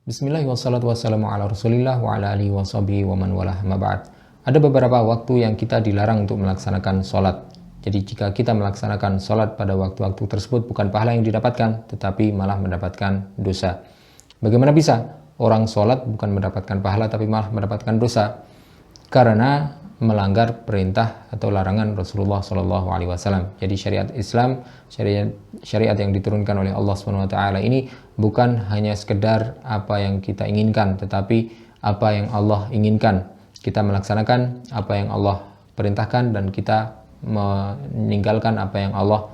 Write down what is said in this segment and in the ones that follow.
Bismillah wassalatu wassalamu ala rasulillah wa ala alihi wa sahbihi wa man walah ma ba'd. Ada beberapa waktu yang kita dilarang untuk melaksanakan sholat. Jadi jika kita melaksanakan sholat pada waktu-waktu tersebut, bukan pahala yang didapatkan, tetapi malah mendapatkan dosa. Bagaimana bisa orang sholat bukan mendapatkan pahala tapi malah mendapatkan dosa? Karena melanggar perintah atau larangan Rasulullah SAW. Jadi syariat Islam, syariat yang diturunkan oleh Allah SWT ini bukan hanya sekedar apa yang kita inginkan, tetapi apa yang Allah inginkan. Kita melaksanakan apa yang Allah perintahkan dan kita meninggalkan apa yang Allah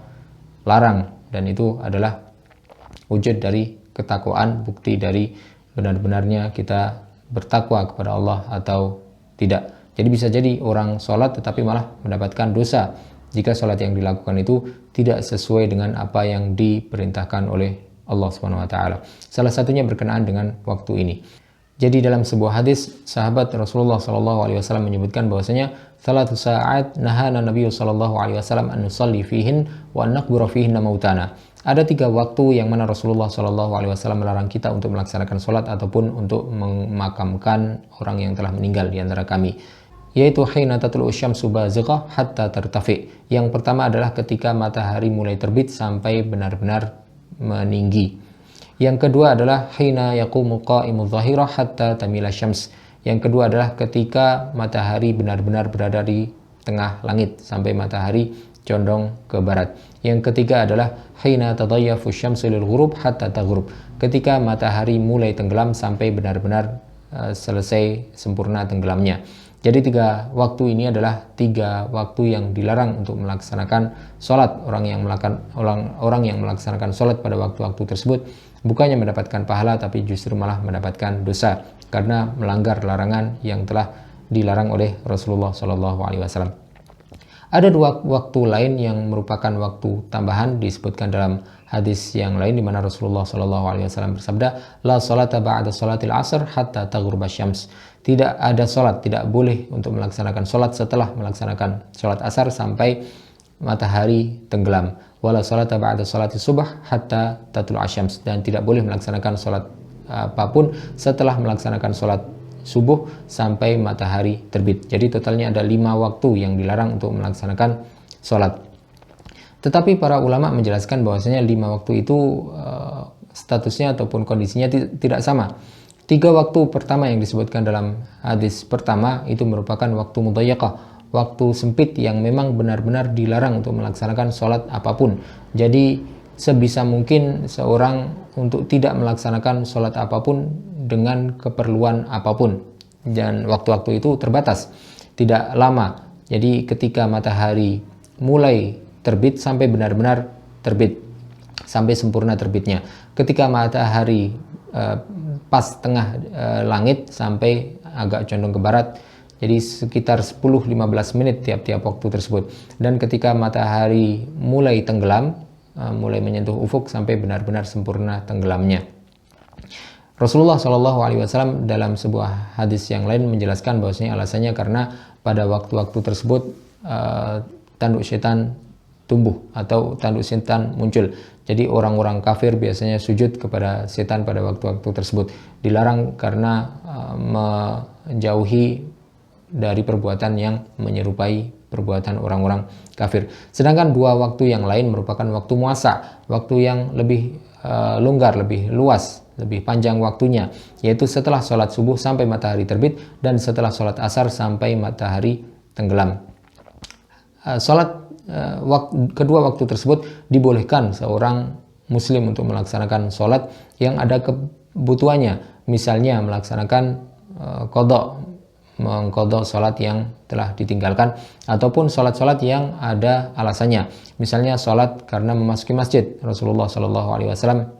larang, dan itu adalah wujud dari ketakwaan, bukti dari benar-benarnya kita bertakwa kepada Allah atau tidak. Jadi bisa jadi orang sholat tetapi malah mendapatkan dosa jika sholat yang dilakukan itu tidak sesuai dengan apa yang diperintahkan oleh Allah SWT. Salah satunya berkenaan dengan waktu ini. Jadi dalam sebuah hadis, sahabat Rasulullah SAW menyebutkan bahwasanya salatu sa'at nahana Nabi SAW an nusalli fihin wa an naqbura fihin mautana. Ada 3 waktu yang mana Rasulullah SAW melarang kita untuk melaksanakan sholat ataupun untuk memakamkan orang yang telah meninggal di antara kami, yaitu hina tatlu'u syamsu bazighah hatta tartafi. Yang pertama adalah ketika matahari mulai terbit sampai benar-benar meninggi. Yang kedua adalah hina yaqumu qa'imudz zahirah hatta tamila syams. Yang kedua adalah ketika matahari benar-benar berada di tengah langit sampai matahari condong ke barat. Yang ketiga adalah hina tadayyafu syamsu lil ghurub hatta taghrub. Ketika matahari mulai tenggelam sampai benar-benar selesai sempurna tenggelamnya. Jadi 3 waktu ini adalah 3 waktu yang dilarang untuk melaksanakan sholat. Orang yang melaksanakan sholat pada waktu-waktu tersebut bukannya mendapatkan pahala tapi justru malah mendapatkan dosa karena melanggar larangan yang telah dilarang oleh Rasulullah SAW. Ada 2 waktu lain yang merupakan waktu tambahan disebutkan dalam hadis yang lain di mana Rasulullah SAW bersabda, la salata ba'da salatil asr hatta taghruba syams. Tidak ada salat, tidak boleh untuk melaksanakan salat setelah melaksanakan salat asar sampai matahari tenggelam. Wala salata ba'da salatis subh hatta tatlu'a syams, dan tidak boleh melaksanakan salat apapun setelah melaksanakan salat subuh sampai matahari terbit. Jadi totalnya ada 5 waktu yang dilarang untuk melaksanakan salat. Tetapi para ulama menjelaskan bahwasanya 5 waktu itu statusnya ataupun kondisinya tidak sama. 3 waktu pertama yang disebutkan dalam hadis pertama itu merupakan waktu mudhayyaqah, waktu sempit yang memang benar-benar dilarang untuk melaksanakan sholat apapun. Jadi sebisa mungkin seorang untuk tidak melaksanakan sholat apapun dengan keperluan apapun. Dan waktu-waktu itu terbatas, tidak lama. Jadi ketika matahari mulai terbit sampai benar-benar terbit, sampai sempurna terbitnya. Ketika matahari pas tengah langit sampai agak condong ke barat, jadi sekitar 10-15 menit tiap-tiap waktu tersebut. Dan ketika matahari mulai tenggelam, mulai menyentuh ufuk sampai benar-benar sempurna tenggelamnya. Rasulullah SAW dalam sebuah hadis yang lain menjelaskan bahwasanya alasannya karena pada waktu-waktu tersebut tanduk setan tumbuh atau tanduk setan muncul. Jadi orang-orang kafir biasanya sujud kepada setan pada waktu-waktu tersebut. Dilarang karena menjauhi dari perbuatan yang menyerupai perbuatan orang-orang kafir. Sedangkan 2 waktu yang lain merupakan waktu muasa, waktu yang lebih longgar, lebih luas, lebih panjang waktunya, yaitu setelah sholat subuh sampai matahari terbit dan setelah sholat asar sampai matahari tenggelam. Kedua waktu tersebut dibolehkan seorang muslim untuk melaksanakan sholat yang ada kebutuhannya, misalnya melaksanakan mengqadha sholat yang telah ditinggalkan, ataupun sholat-sholat yang ada alasannya, misalnya sholat karena memasuki masjid. Rasulullah SAW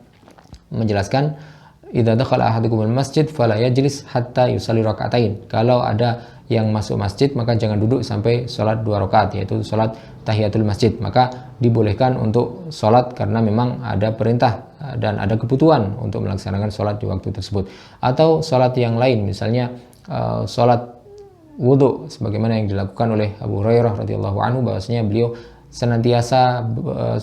menjelaskan, idza dakhala ahadukumul masjid fala yajlis hatta yusalli rak'atain. Kalau ada yang masuk masjid maka jangan duduk sampai sholat 2 rakaat, yaitu sholat tahiyatul masjid. Maka dibolehkan untuk sholat karena memang ada perintah dan ada kebutuhan untuk melaksanakan sholat di waktu tersebut. Atau sholat yang lain, misalnya sholat wudhu, sebagaimana yang dilakukan oleh Abu Hurairah radhiyallahu anhu, bahwasanya beliau senantiasa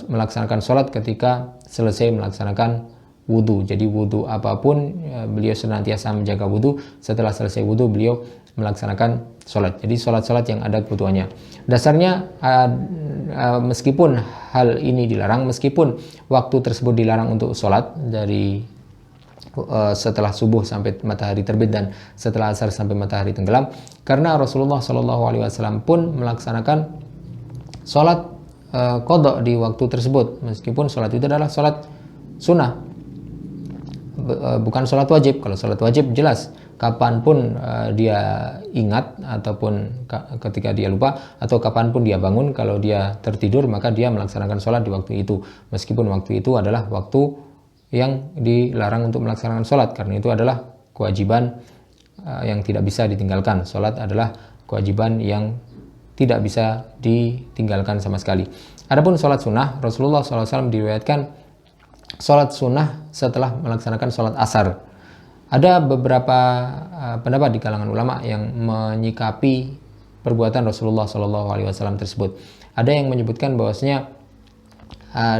melaksanakan sholat ketika selesai melaksanakan wudhu. Jadi wudhu apapun beliau senantiasa menjaga wudhu. Setelah selesai wudhu beliau melaksanakan sholat. Jadi sholat-sholat yang ada kebutuhannya. Dasarnya meskipun hal ini dilarang, meskipun waktu tersebut dilarang untuk sholat dari setelah subuh sampai matahari terbit dan setelah asar sampai matahari tenggelam, karena Rasulullah SAW pun melaksanakan sholat qadha di waktu tersebut, meskipun sholat itu adalah sholat sunnah, bukan sholat wajib. Kalau sholat wajib jelas kapanpun dia ingat ataupun ketika dia lupa atau kapanpun dia bangun, kalau dia tertidur maka dia melaksanakan sholat di waktu itu, meskipun waktu itu adalah waktu yang dilarang untuk melaksanakan sholat, karena itu adalah kewajiban yang tidak bisa ditinggalkan. Sholat adalah kewajiban yang tidak bisa ditinggalkan sama sekali. Adapun sholat sunnah, Rasulullah SAW diriwayatkan sholat sunnah setelah melaksanakan sholat asar. Ada beberapa pendapat di kalangan ulama yang menyikapi perbuatan Rasulullah SAW tersebut. Ada yang menyebutkan bahwasanya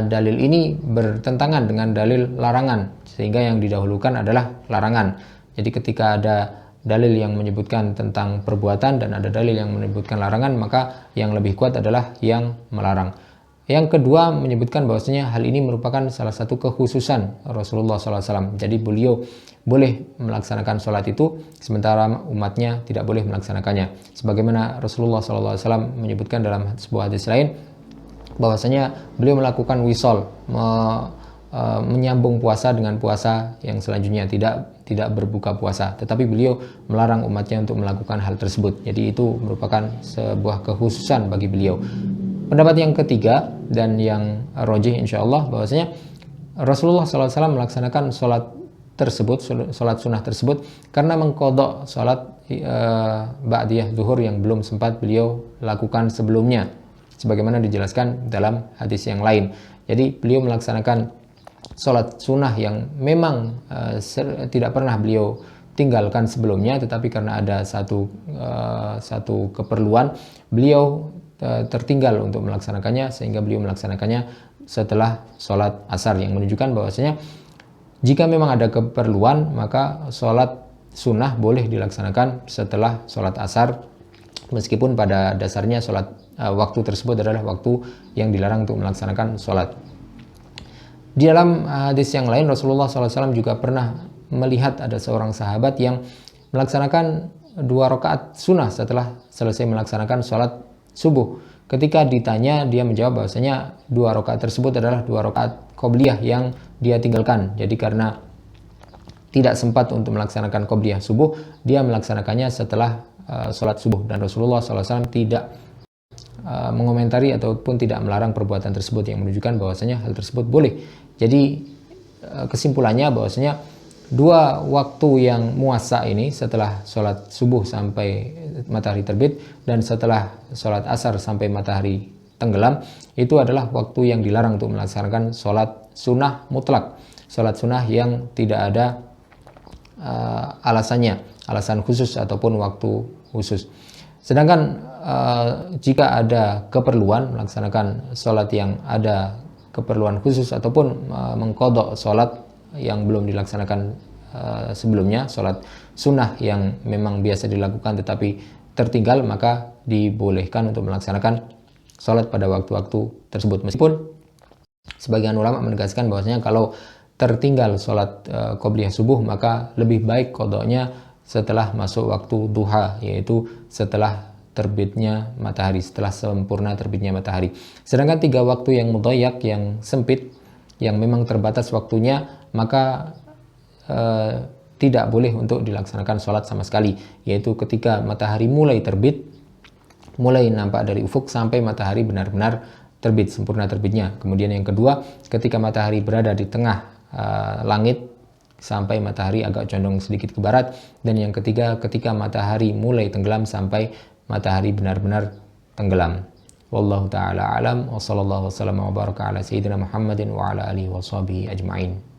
dalil ini bertentangan dengan dalil larangan, sehingga yang didahulukan adalah larangan. Jadi ketika ada dalil yang menyebutkan tentang perbuatan dan ada dalil yang menyebutkan larangan, maka yang lebih kuat adalah yang melarang. Yang kedua menyebutkan bahwasanya hal ini merupakan salah satu kekhususan Rasulullah SAW. Jadi beliau boleh melaksanakan sholat itu sementara umatnya tidak boleh melaksanakannya. Sebagaimana Rasulullah SAW menyebutkan dalam sebuah hadis lain bahwasanya beliau melakukan wisol, menyambung puasa dengan puasa yang selanjutnya, tidak berbuka puasa, tetapi beliau melarang umatnya untuk melakukan hal tersebut. Jadi itu merupakan sebuah kekhususan bagi beliau. Pendapat yang ketiga dan yang rajih insyaallah bahwasanya Rasulullah SAW melaksanakan sholat tersebut, sholat sunnah tersebut, karena mengqadha sholat ba'diyah zuhur yang belum sempat beliau lakukan sebelumnya, sebagaimana dijelaskan dalam hadis yang lain. Jadi beliau melaksanakan sholat sunnah yang memang tidak pernah beliau tinggalkan sebelumnya, tetapi karena ada satu keperluan beliau tertinggal untuk melaksanakannya, sehingga beliau melaksanakannya setelah sholat asar, yang menunjukkan bahwasanya jika memang ada keperluan maka sholat sunnah boleh dilaksanakan setelah sholat asar, meskipun pada dasarnya sholat waktu tersebut adalah waktu yang dilarang untuk melaksanakan sholat. Di dalam hadis yang lain Rasulullah SAW juga pernah melihat ada seorang sahabat yang melaksanakan 2 rakaat sunnah setelah selesai melaksanakan sholat subuh. Ketika ditanya, dia menjawab bahwasanya 2 rakaat tersebut adalah 2 rakaat qobliyah yang dia tinggalkan. Jadi karena tidak sempat untuk melaksanakan qobliyah subuh, dia melaksanakannya setelah sholat subuh, dan Rasulullah SAW tidak mengomentari ataupun tidak melarang perbuatan tersebut, yang menunjukkan bahwasanya hal tersebut boleh. Jadi kesimpulannya bahwasanya 2 waktu yang muasa ini, setelah sholat subuh sampai matahari terbit dan setelah sholat asar sampai matahari tenggelam, itu adalah waktu yang dilarang untuk melaksanakan sholat sunnah mutlak, sholat sunnah yang tidak ada alasan khusus ataupun waktu khusus. Sedangkan jika ada keperluan melaksanakan sholat yang ada keperluan khusus ataupun mengqadha sholat yang belum dilaksanakan sebelumnya, sholat sunnah yang memang biasa dilakukan tetapi tertinggal, maka dibolehkan untuk melaksanakan sholat pada waktu-waktu tersebut. Meskipun sebagian ulama menegaskan bahwasanya kalau tertinggal sholat qobliyah subuh, maka lebih baik qadanya setelah masuk waktu duha, yaitu setelah terbitnya matahari, setelah sempurna terbitnya matahari. Sedangkan 3 waktu yang mudayyak, yang sempit, yang memang terbatas waktunya, maka tidak boleh untuk dilaksanakan sholat sama sekali, yaitu ketika matahari mulai terbit, mulai nampak dari ufuk sampai matahari benar-benar terbit, sempurna terbitnya. Kemudian yang kedua, ketika matahari berada di tengah langit sampai matahari agak condong sedikit ke barat. Dan yang ketiga, ketika matahari mulai tenggelam sampai matahari benar-benar tenggelam. Wallahu ta'ala alam, wa sallallahu wasallam wa baraka ala sayyidina Muhammadin wa ala alihi wa sahbihi ajma'in.